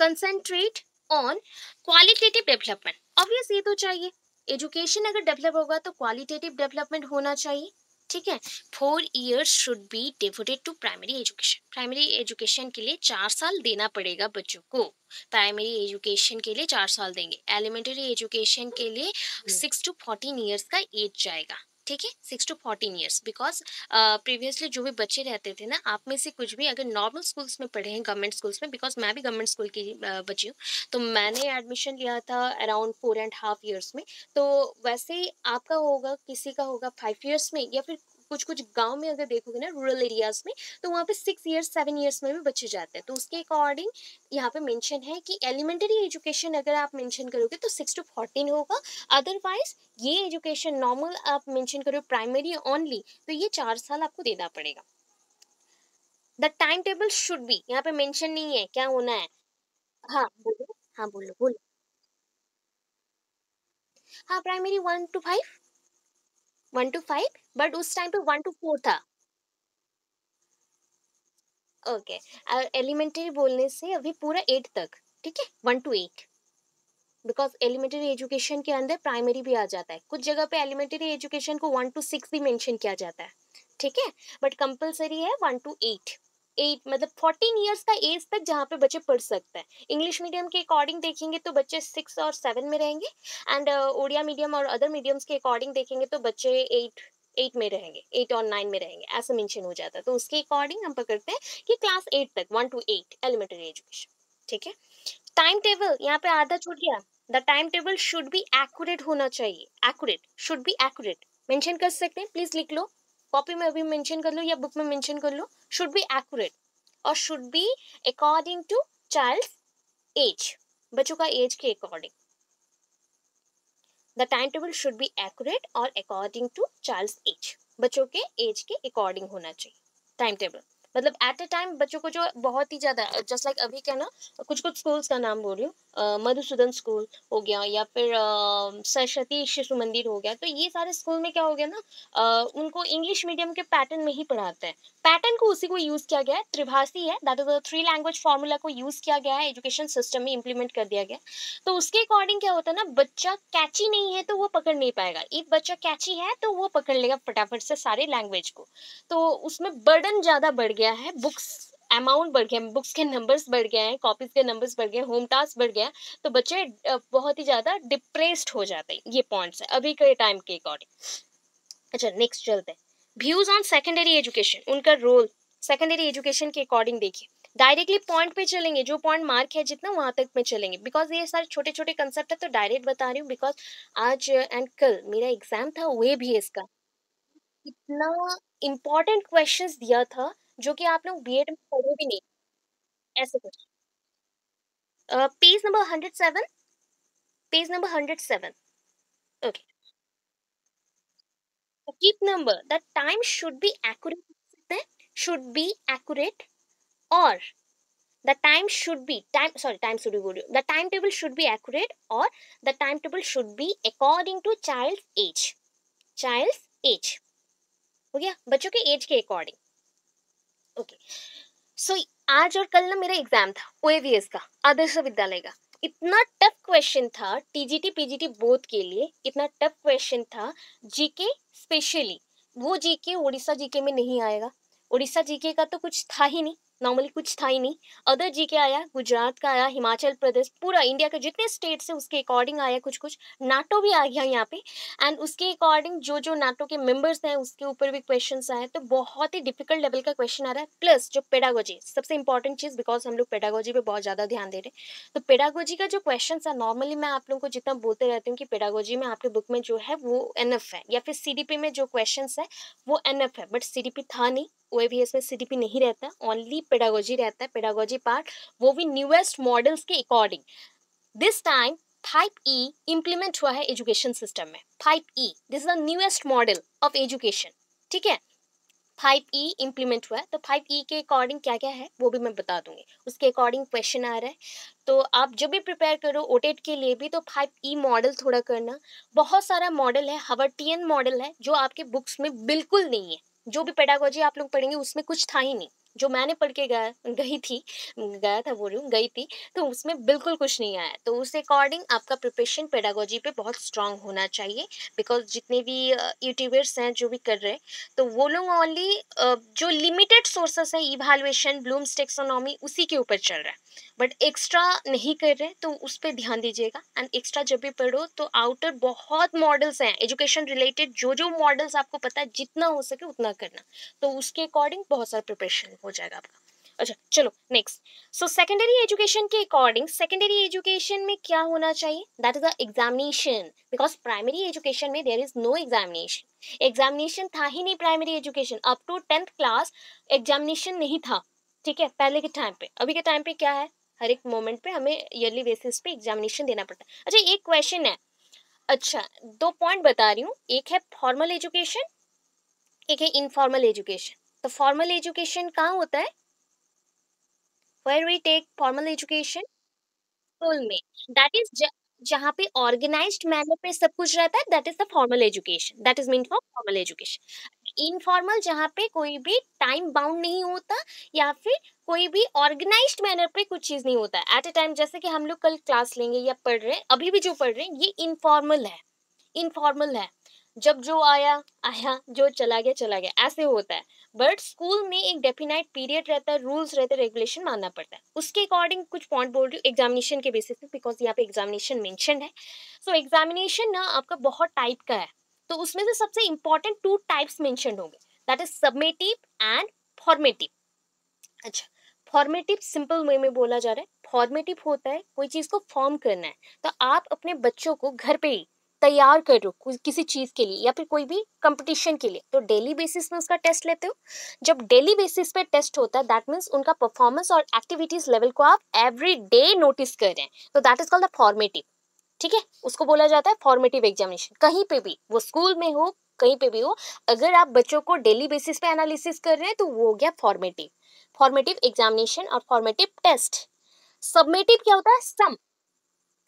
concentrate on qualitative development. Obvious ये तो चाहिए, एजुकेशन अगर डेवलप होगा तो क्वालिटेटिव डेवलपमेंट होना चाहिए, ठीक है। 4 years should be devoted to primary education. Primary education के लिए 4 साल देना पड़ेगा बच्चों को, प्राइमरी एजुकेशन के लिए 4 साल देंगे। एलिमेंट्री एजुकेशन के लिए 6 to 14 years का एज जाएगा, ठीक है, 6 to 14 years, बिकॉज प्रीवियसली जो भी बच्चे रहते थे ना, आप में से कुछ भी अगर नॉर्मल स्कूल्स में पढ़े हैं, गवर्नमेंट स्कूल्स में, बिकॉज मैं भी गवर्नमेंट स्कूल की बच्ची हूँ, तो मैंने एडमिशन लिया था अराउंड 4.5 years में। तो वैसे ही आपका होगा, किसी का होगा 5 years में, या फिर कुछ कुछ गांव में अगर देखोगे ना, रूरल एरियाज में, तो वहाँ पे 6 years 7 years में भी बच्चे जाते हैं। तो उसके अकॉर्डिंग यहाँ पे मेंशन है कि एलिमेंट्री एजुकेशन अगर आप मेंशन करोगे तो 6 to 14 होगा, अदरवाइज ये एजुकेशन नॉर्मल आप मेंशन करो प्राइमरी ओनली, तो ये 4 साल आपको देना पड़ेगा। The time table should B, यहाँ पे मेंशन नहीं है क्या होना है। हाँ बोलो, हाँ बोलो बोलो। हाँ, प्राइमरी 1 to 5, 1 to 5, बट उस टाइम पे 1 to 4 था। ओके, एलिमेंट्री बोलने से अभी पूरा 8 तक, ठीक है, 1 to 8, बिकॉज एलिमेंट्री एजुकेशन के अंदर प्राइमरी भी आ जाता है, कुछ जगह पे एलिमेंट्री एजुकेशन को 1 to 6 भी मेंशन किया जाता है, ठीक है, बट कंपलसरी है 1 to 8। 8 मतलब 14 years का एज तक जहाँ पे बच्चे पढ़ सकते हैं। इंग्लिश मीडियम के अकॉर्डिंग देखेंगे तो बच्चे 6 और 7 में रहेंगे, एंड उड़िया मीडियम और अदर मीडियम्स के अकॉर्डिंग देखेंगे तो बच्चे 8 में रहेंगे, 8 और 9 में रहेंगे, ऐसा मेंशन हो जाता है। तो उसके अकॉर्डिंग हम पकड़ते हैं कि क्लास 8 तक, 1 to 8 एलिमेंट्री एजुकेशन, ठीक है। टाइम टेबल यहाँ पे आधा छूट गया। The time table should be accurate होना चाहिए, accurate, should be accurate mention कर सकते हैं, प्लीज लिख लो, कॉपी में अभी मेंशन कर लो या बुक में मेंशन कर लो, शुड बी एक्यूरेट और should be according to childs age, बच्चों का एज के according. The time table should be accurate और अकॉर्डिंग टू चाइल्ड्स एज, बच्चों के एज के अकॉर्डिंग होना चाहिए टाइम टेबल। मतलब एट अ टाइम बच्चों को जो बहुत ही ज्यादा, जस्ट लाइक अभी क्या ना, कुछ कुछ स्कूल्स का नाम बोल रही हूँ, मधुसूदन स्कूल हो गया, या फिर सरस्वती शिशु मंदिर हो गया, तो ये सारे स्कूल में क्या हो गया ना, उनको इंग्लिश मीडियम के पैटर्न में ही पढ़ाते हैं। पैटर्न को उसी को यूज किया गया है, त्रिभाषी है, that is three language formula को यूज किया गया है, एजुकेशन सिस्टम में इम्प्लीमेंट कर दिया गया। तो उसके अकॉर्डिंग क्या होता है ना, बच्चा कैची नहीं है तो वो पकड़ नहीं पाएगा, एक बच्चा कैची है तो वो पकड़ लेगा फटाफट से सारे लैंग्वेज को। तो उसमें बर्डन ज्यादा बढ़ गया है, बुक्स अमाउंट बढ़ गया, बुक्स के नंबर्स बढ़ गए हैं, कॉपीज के नंबर्स बढ़ गए, होम टास्क बढ़ गया, तो बच्चे बहुत ही ज्यादा डिप्रेस्ड हो जाते हैं। ये पॉइंट्स है अभी के टाइम के अकॉर्डिंग। अच्छा नेक्स्ट चलते हैं, व्यूज ऑन सेकेंडरी एजुकेशन, उनका रोल सेकेंडरी एजुकेशन के अकॉर्डिंग देखिए। डायरेक्टली पॉइंट पे चलेंगे, जो पॉइंट मार्क है जितना वहां तक में चलेंगे, बिकॉज ये सारे छोटे छोटे कंसेप्ट है तो डायरेक्ट बता रही हूँ, बिकॉज आज एंड कल मेरा एग्जाम था वे भी इसका, इतना इम्पोर्टेंट क्वेश्चंस दिया था जो कि आप लोग बीएड में पढ़े भी नहीं, ऐसे कुछ। Page number 107, page number 107। Okay, keep number, the time should be accurate, should be accurate, और the time should be time sorry time should be बोल रही हूँ, the timetable should be accurate, or the timetable should be according to child's age, child's age। हो गया, बच्चों के age के according. Okay, सो आज और कल ना मेरा एग्जाम था ओएवीएस का, आदर्श विद्यालय का। इतना टफ क्वेश्चन था, टीजीटी पीजीटी बोथ के लिए इतना टफ क्वेश्चन था। जीके स्पेशली, वो जीके उड़ीसा जीके में नहीं आएगा, उड़ीसा जीके का तो कुछ था ही नहीं, नॉर्मली कुछ था ही नहीं। अदर जीके आया, गुजरात का आया, हिमाचल प्रदेश, पूरा इंडिया के जितने स्टेट्स है उसके अकॉर्डिंग आया, कुछ कुछ नाटो भी आ गया यहाँ पे। एंड उसके अकॉर्डिंग जो जो नाटो के मेंबर्स हैं उसके ऊपर भी क्वेश्चंस आए, तो बहुत ही डिफिकल्ट लेवल का क्वेश्चन आ रहा है। प्लस जो पेडागोजी, सबसे इंपॉर्टेंट चीज, बिकॉज हम लोग पेडागोजी पे बहुत ज्यादा ध्यान दे रहे हैं, तो पेडागोजी का जो क्वेश्चन है, नॉर्मली मैं आप लोगों को जितना बोलते रहती हूँ कि पेडागोजी में आपके बुक में जो है वो एनएफ है, या फिर सीडीपी में जो क्वेश्चन है वो एनएफ है, बट सीडीपी था नहीं, ओएवीएस में सीडीपी नहीं रहता, ओनली पेडागोजी रहता है, पेडागोजी पार्ट, वो भी न्यूएस्ट मॉडल्स के according. This time 5E implement हुआ है एजुकेशन सिस्टम में, 5E, this is the newest model of education, ठीक है। 5E इंप्लीमेंट हुआ है, तो 5E के अकॉर्डिंग क्या क्या है वो भी मैं बता दूंगी, उसके अकॉर्डिंग क्वेश्चन आ रहा है। तो आप जब भी प्रिपेयर करो ओटेट के लिए भी, तो 5E मॉडल थोड़ा करना। बहुत सारा मॉडल है, हवर्टियन मॉडल है जो आपके बुक्स में बिल्कुल नहीं है, जो भी पेडागोजी आप लोग पढ़ेंगे उसमें कुछ था ही नहीं, जो मैंने पढ़ के गई थी, गया था बोल रही हूँ, गई थी, तो उसमें बिल्कुल कुछ नहीं आया। तो उस अकॉर्डिंग आपका प्रिपरेशन पेडागोजी पे बहुत स्ट्रांग होना चाहिए, बिकॉज जितने भी यूट्यूबर्स हैं जो भी कर रहे हैं, तो वो लोग ओनली जो लिमिटेड सोर्सेस है, इवैल्यूएशन, ब्लूम्स टेक्सोनॉमी, उसी के ऊपर चल रहा है, बट एक्स्ट्रा नहीं कर रहे, तो उस पर ध्यान दीजिएगा। एंड एक्स्ट्रा जब भी पढ़ो तो आउटर बहुत मॉडल्स हैं एजुकेशन रिलेटेड, जो जो मॉडल्स आपको पता है जितना हो सके उतना करना, तो उसके अकॉर्डिंग बहुत सारा प्रिपरेशन हो जाएगा आपका। अच्छा चलो नेक्स्ट, सो सेकेंडरी एजुकेशन के अकॉर्डिंग सेकेंडरी एजुकेशन में क्या होना चाहिए, that is the examination, because primary education में there is no examination, examination था ही नहीं primary education, up to 10th class examination नहीं था, ठीक है, पहले के टाइम पे। अभी के टाइम पे क्या है, हर एक मोमेंट पे हमें ईयरली बेसिस पे एग्जामिनेशन देना पड़ता है। अच्छा एक क्वेश्चन है, अच्छा दो पॉइंट बता रही हूँ, एक है फॉर्मल एजुकेशन, एक है इनफॉर्मल एजुकेशन। तो फॉर्मल एजुकेशन कहाँ होता है, where we take formal education, school में, दैट इज जहाँ पे ऑर्गेनाइज्ड मैनर पे सब कुछ रहता है, that is the formal education, that is mean for formal education. Informal जहाँ पे कोई भी टाइम बाउंड नहीं होता, या फिर कोई भी ऑर्गेनाइज्ड मैनर पे कुछ चीज नहीं होता है एट अ टाइम, जैसे कि हम लोग कल क्लास लेंगे या पढ़ रहे हैं, अभी भी जो पढ़ रहे हैं ये इनफॉर्मल है, इनफॉर्मल है, जब जो आया आया, जो चला गया चला गया, ऐसे होता है। बट स्कूल में एक डेफिनाइट पीरियड रहता है, रूल्स रहते हैं, रेगुलेशन मानना पड़ता है, उसके अकॉर्डिंग कुछ पॉइंट बोल रही हूँ एग्जामिनेशन के बेसिस पे, बिकॉज यहाँ पे एग्जामिनेशन मेंशन है। सो एग्जामिनेशन ना आपका बहुत टाइप का है, तो उसमें से सबसे इंपॉर्टेंट टू टाइप्स मेंशन होंगे, that is summative and formative. अच्छा, फॉर्मेटिव सिंपल वे में बोला जा रहा है, फॉर्मेटिव होता है कोई चीज को फॉर्म करना है, तो आप अपने बच्चों को घर पे ही तैयार कर रहे हो किसी चीज के लिए या फिर कोई भी कंपटीशन के लिए, तो डेली बेसिस में उसका टेस्ट लेते हो। जब डेली बेसिस पे टेस्ट होता है, दैट मीन्स उनका परफॉर्मेंस और एक्टिविटीज लेवल को आप एवरी डे नोटिस कर रहे हैं, तो that is called the formative, ठीक है, उसको बोला जाता है फॉर्मेटिव एग्जामिनेशन। कहीं पे भी, वो स्कूल में हो, कहीं पे भी हो, अगर आप बच्चों को डेली बेसिस पे एनालिसिस कर रहे हैं तो वो हो गया फॉर्मेटिव, फॉर्मेटिव एग्जामिनेशन और फॉर्मेटिव टेस्ट। सबमेटिव क्या होता है? सम,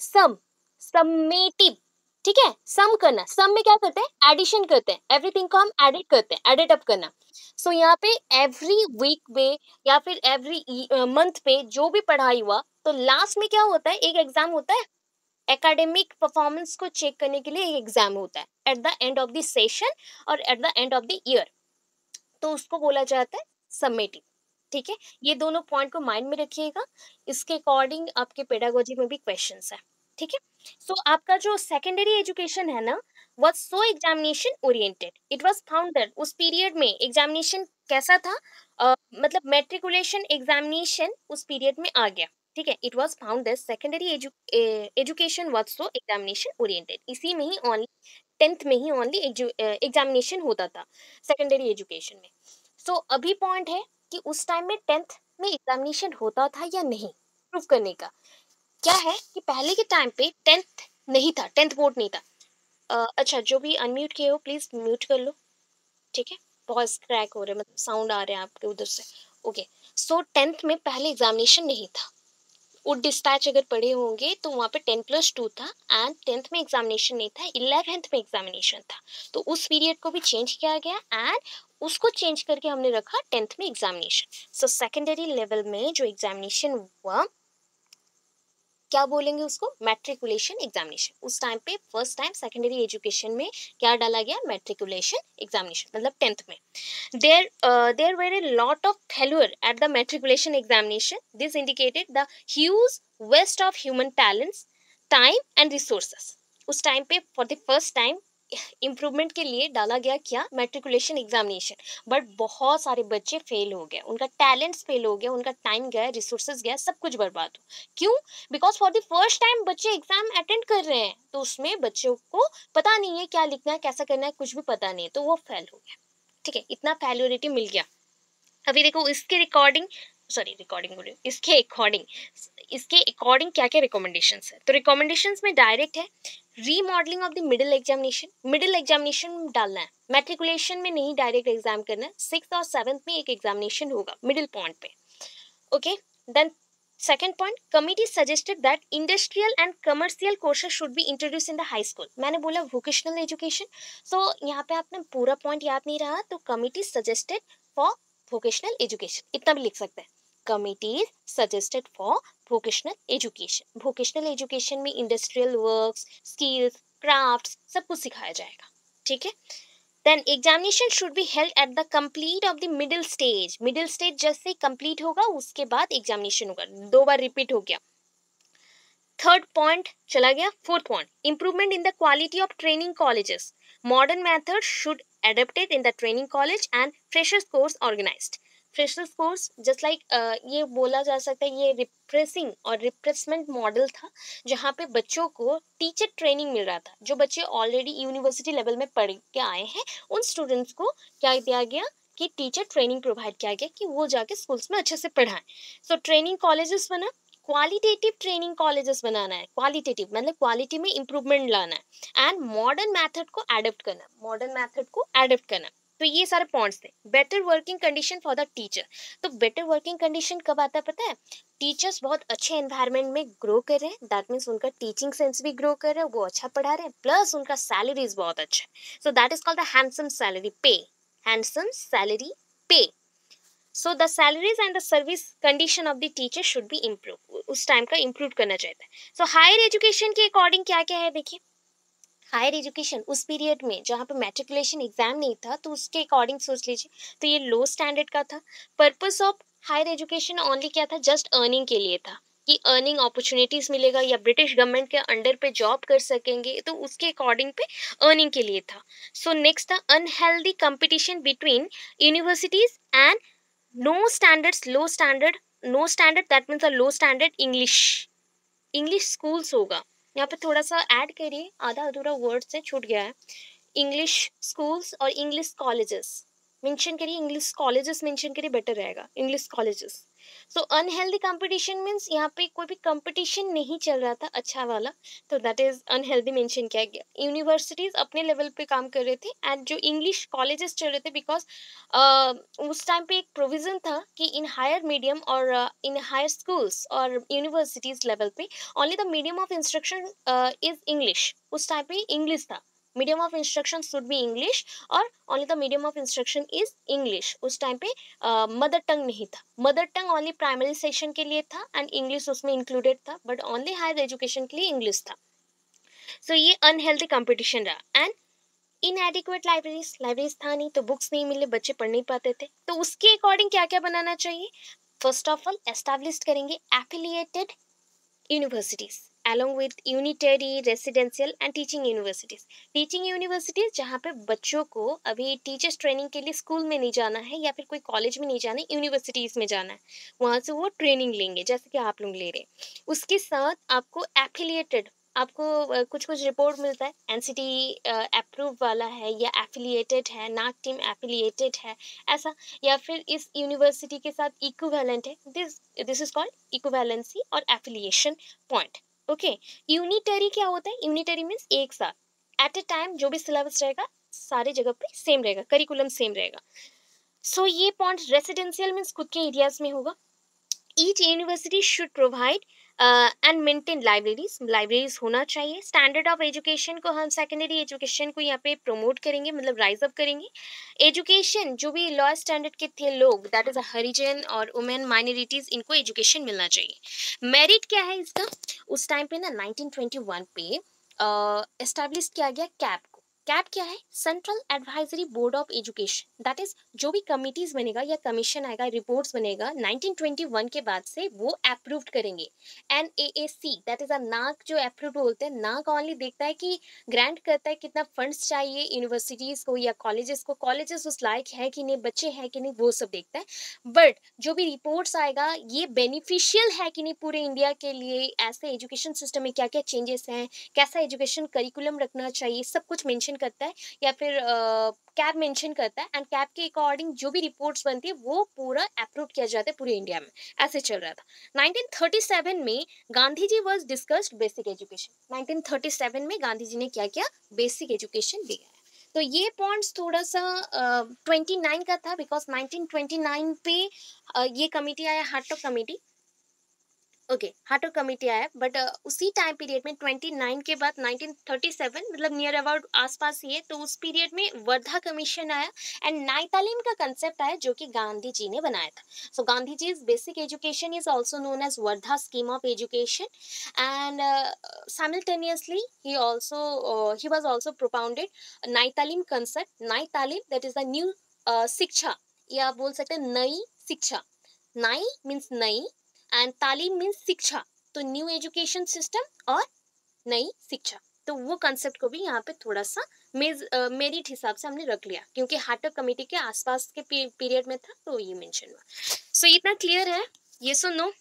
सम, समेटिव, ठीक है, सम करना, सम में क्या करते हैं? एडिशन करते हैं, एवरीथिंग को हम एडिट करते हैं, एडिट अप करना। सो यहाँ पे एवरी वीक पे या फिर एवरी मंथ पे जो भी पढ़ाई हुआ, तो लास्ट में क्या होता है? एक एग्जाम होता है, एकेडमिक परफॉर्मेंस को चेक करने के लिए एक एग्जाम होता है at the end of the session और at the end of the year, तो उसको बोला जाता है समेटिव। ठीक है, ये दोनों पॉइंट को माइंड में रखिएगा, इसके अकॉर्डिंग आपके पेडागोजी में भी क्वेश्चंस है। ठीक है, सो आपका जो सेकेंडरी एजुकेशन है ना, was so examination oriented, it was found that उस पीरियड में एग्जामिनेशन कैसा था, मतलब मैट्रिकुलेशन एग्जामिनेशन उस पीरियड में आ गया। ठीक है, it was found that secondary education was so examination oriented, इसी में ही ओनली 10th में ही ओनली एग्जामिनेशन होता था सेकेंडरी एजुकेशन में। सो अभी पॉइंट है कि उस टाइम में 10th में एग्जामिनेशन होता था या नहीं, प्रूव करने का क्या है कि पहले के टाइम पे 10th नहीं था, 10th बोर्ड नहीं था। अच्छा, जो भी अनम्यूट किए हो प्लीज म्यूट कर लो। ठीक है, वॉइस क्रैक हो रहा है, मतलब साउंड आ रहे हैं आपके उधर से। ओके, सो 10th में पहले एग्जामिनेशन नहीं था। वुड डिस्पैच अगर पढ़े होंगे तो वहाँ पे 10+2 था एंड 10th में एग्जामिनेशन नहीं था, 11th में एग्जामिनेशन था। तो उस पीरियड को भी चेंज किया गया एंड उसको चेंज करके हमने रखा 10th में एग्जामिनेशन। सो सेकेंडरी लेवल में जो एग्जामिनेशन हुआ, क्या बोलेंगे उसको? Matriculation examination. उस टाइम पे फर्स्ट टाइम सेकेंडरी एजुकेशन में क्या डाला गया? मैट्रिकुलेशन एग्जामिनेशन, मतलब 10th में। There were a lot of failure at the matriculation examination. This indicated the huge waste of human talents, time and resources. उस time पे for the first time improvement के लिए डाला गया क्या? Matriculation examination. बट बहुत सारे बच्चे फेल हो गए, उनका टैलेंट्स फेल हो गया, उनका टाइम गया, रिसोर्सेज गया, सब कुछ बर्बाद हो। क्यों? Because for the first time बच्चे एग्जाम अटेंड कर रहे हैं, तो उसमें बच्चों को पता नहीं है क्या लिखना है, कैसा करना है, कुछ भी पता नहीं है, तो वो फेल हो गया। ठीक है, इतना फेल्योरिटी मिल गया। अभी देखो इसके रिकॉर्डिंग, सॉरी रिकॉर्डिंग बोल रही हूँ, इसके अकॉर्डिंग क्या क्या रिकमेंडेशंस है? तो रिकमेंडेशंस में डायरेक्ट है remodelling of the middle examination, middle examination डालना है, मैट्रिकुलेशन में नहीं डायरेक्ट एग्जाम करना है। 6th और 7th में एक एग्जामिनेशन होगा मिडिल पॉइंट पे। Okay, then second point, committee suggested that industrial and commercial courses should be introduce in the high school. मैंने बोला वोकेशनल एजुकेशन, सो यहाँ पे आपने पूरा पॉइंट याद नहीं रहा, तो committee suggested for vocational education, इतना भी लिख सकते हैं। Committees suggested for vocational education, vocational education में इंडस्ट्रियल वर्क्स, स्किल्स, क्राफ्ट्स सब कुछ सिखाया जाएगा। ठीक है, then examination should be held at the complete of the middle stage, middle stage जैसे कंप्लीट होगा उसके बाद एग्जामिनेशन होगा, 2 बार रिपीट हो गया। थर्ड पॉइंट चला गया। Fourth point, improvement in the quality of training colleges, modern method should adapted in the training college and freshers course organised. Freshers course just like ये बोला जा सकता है, ये रिप्रेसिंग और रिप्रेसमेंट मॉडल था, जहाँ पे बच्चों को टीचर ट्रेनिंग मिल रहा था। जो बच्चे ऑलरेडी यूनिवर्सिटी लेवल में पढ़ के आए हैं, उन स्टूडेंट्स को क्या दिया गया कि टीचर ट्रेनिंग प्रोवाइड किया गया कि वो जाके स्कूल्स में अच्छे से पढ़ाएं। सो ट्रेनिंग कॉलेजेस बना, क्वालिटेटिव ट्रेनिंग कॉलेजेस बनाना है, क्वालिटेटिव मतलब क्वालिटी में इंप्रूवमेंट लाना है एंड मॉडर्न मेथड को एडप्ट करना, मॉडर्न मेथड को एडप्ट करना। तो ये सारे पॉइंट्स थे। Better working condition for the teacher, तो बेटर वर्किंग कंडीशन कब आता है पता है? टीचर्स बहुत अच्छे एनवायरनमेंट में ग्रो कर रहे हैं, दैट मीन्स उनका टीचिंग सेंस भी ग्रो कर रहा है, वो अच्छा पढ़ा रहे हैं, प्लस उनका सैलरीज बहुत अच्छा है। So that is called the handsome salary पे, हैंडसम सैलरी पे। So the salaries and the service condition of the teacher should be improve, उस टाइम का इम्प्रूव करना चाहता है। सो हायर एजुकेशन के अकॉर्डिंग क्या क्या है देखिए। हायर एजुकेशन उस पीरियड में जहाँ पे मैट्रिकुलेशन एग्जाम नहीं था, तो उसके अकॉर्डिंग सोच लीजिए, तो ये लो स्टैंडर्ड का था। Purpose of higher education only क्या था? जस्ट अर्निंग के लिए था, कि अर्निंग अपॉर्चुनिटीज मिलेगा या ब्रिटिश गवर्नमेंट के अंडर पे जॉब कर सकेंगे, तो उसके अकॉर्डिंग पे अर्निंग के लिए था। सो नेक्स्ट था unhealthy competition between universities and no standards, low standard, no standard that means a low standard English, English schools होगा। यहाँ पे थोड़ा सा ऐड करिए, आधा अधूरा वर्ड से छूट गया है। इंग्लिश स्कूल्स और इंग्लिश कॉलेजेस मेंशन करिए, इंग्लिश कॉलेजेस मेंशन करिए, बेटर रहेगा, इंग्लिश कॉलेजेस। सो अनहेल्दी कंपटीशन मीन्स यहाँ पे कोई भी कंपटीशन नहीं चल रहा था अच्छा वाला, तो दैट इज अनहेल्दी मेंशन किया गया। यूनिवर्सिटीज अपने लेवल पे काम कर रहे थे एंड जो इंग्लिश कॉलेजेस चल रहे थे, बिकॉज उस टाइम पे एक प्रोविजन था कि इन हायर मीडियम और इन हायर स्कूल्स और यूनिवर्सिटीज लेवल पे only the medium of instruction is English. उस टाइम पे इंग्लिश था, medium of instruction should be English और only the medium of instruction is English. उस टाइम पे मदर टंग नहीं था, mother tongue only primary session के लिए था एंड इंग्लिश उसमें इंक्लूडेड था, बट ओनली हायर एजुकेशन के लिए इंग्लिश था। सो ये अनहेल्दी कंपटीशन रहा। एंड इनएडिक्वेट लाइब्रेरीज, लाइब्रेरीज था नहीं तो बुक्स नहीं मिले, बच्चे पढ़ नहीं पाते थे, तो उसके अकॉर्डिंग क्या क्या बनाना चाहिए? फर्स्ट ऑफ ऑल एस्टैब्लिश करेंगे affiliated universities along with unitary residential and teaching universities। Teaching universities जहाँ पे बच्चों को अभी टीचर्स ट्रेनिंग के लिए स्कूल में नहीं जाना है या फिर कोई कॉलेज में नहीं जाना है, यूनिवर्सिटीज में जाना है, वहाँ से वो ट्रेनिंग लेंगे जैसे कि आप लोग ले रहे हैं। उसके साथ आपको एफिलिएटेड, आपको कुछ कुछ रिपोर्ट मिलता है एनसीटी अप्रूव वाला है या एफिलिएटेड है, नाक टीम एफिलिएटेड है ऐसा, या फिर इस यूनिवर्सिटी के साथ इक्विवेलेंट है, दिस इज कॉल्ड इक्विवेलेंसी और एफिलिएशन पॉइंट। ओके। यूनिटरी क्या होता है? यूनिटरी मीन्स एक साथ एट ए टाइम जो भी सिलेबस रहेगा सारे जगह पे सेम रहेगा, करिकुलम सेम रहेगा। सो ये पॉइंट रेसिडेंशियल मीन्स खुद के एरियाज में होगा। Each university should provide and maintain libraries, libraries होना चाहिए। स्टैंडर्ड ऑफ एजुकेशन को हम सेकेंडरी एजुकेशन को यहाँ पे प्रमोट करेंगे, मतलब राइज अप करेंगे। एजुकेशन जो भी लॉ स्टैंडर्ड के थे लोग, दैट इज हरिजन और वुमेन माइनॉरिटीज, इनको एजुकेशन मिलना चाहिए। मेरिट क्या है इसका? उस टाइम पे ना 1921 पे एस्टैब्लिश किया गया कैप को। कैप क्या है? Central advisory board of education. That is जो भी कमिटीज बनेगा या कमीशन आएगा, रिपोर्ट्स बनेगा 1921 के बाद से वो अप्रूव्ड करेंगे। NAAC दैट इज अ नाक जो अप्रूव बोलते हैं, नाक ओनली देखता है कि ग्रांट करता है कितना फंड्स चाहिए यूनिवर्सिटीज को या कॉलेजेस को, कॉलेजेस उस लायक है कि नहीं, बच्चे हैं कि नहीं, वो सब देखता है। बट जो भी रिपोर्ट्स आएगा ये बेनिफिशियल है कि नहीं पूरे इंडिया के लिए, ऐसे एजुकेशन सिस्टम में क्या क्या चेंजेस हैं, कैसा एजुकेशन करिकुलम रखना चाहिए, सब कुछ मेंशन करता है या फिर कैब मेंशन करता है। एंड कैब के अकॉर्डिंग जो भी रिपोर्ट्स बनती है वो पूरा अप्रूव किया जाता है पूरे इंडिया में। ऐसे चल रहा था। 1937 में Gandhi ji was discussed basic education. 1937 में गांधी जी ने क्या किया? बेसिक एजुकेशन दिया है। तो ये पॉइंट्स थोड़ा सा 29 का था, बिकॉज 1929 पे ये कमिटी आया, हार्टॉग कमिटी। ओके, हार्टॉग कमिटी आया, बट उसी टाइम पीरियड में 29 के बाद 1937 मतलब नियर अबाउट आसपास ही है, तो उस पीरियड में वर्धा कमीशन आया एंड नाई तालीम का कंसेप्ट आया जो कि गांधी जी ने बनाया था। So Gandhi ji basic education is also known as Wardha scheme of education and simultaneously he was also propounded नाई तालीम कंसेप्ट। नाई तालीम दैट इज द न्यू शिक्षा, या बोल सकते हैं नई शिक्षा। नाई मीन्स नई एंड तालीम मीन्स शिक्षा, तो न्यू एजुकेशन सिस्टम और नई शिक्षा। तो वो कंसेप्ट को भी यहाँ पे थोड़ा सा मेरिट हिसाब से हमने रख लिया क्योंकि हार्टॉग कमेटी के आसपास के पीरियड में था, तो ये मेंशन हुआ। सो इतना क्लियर है? ये सो नो?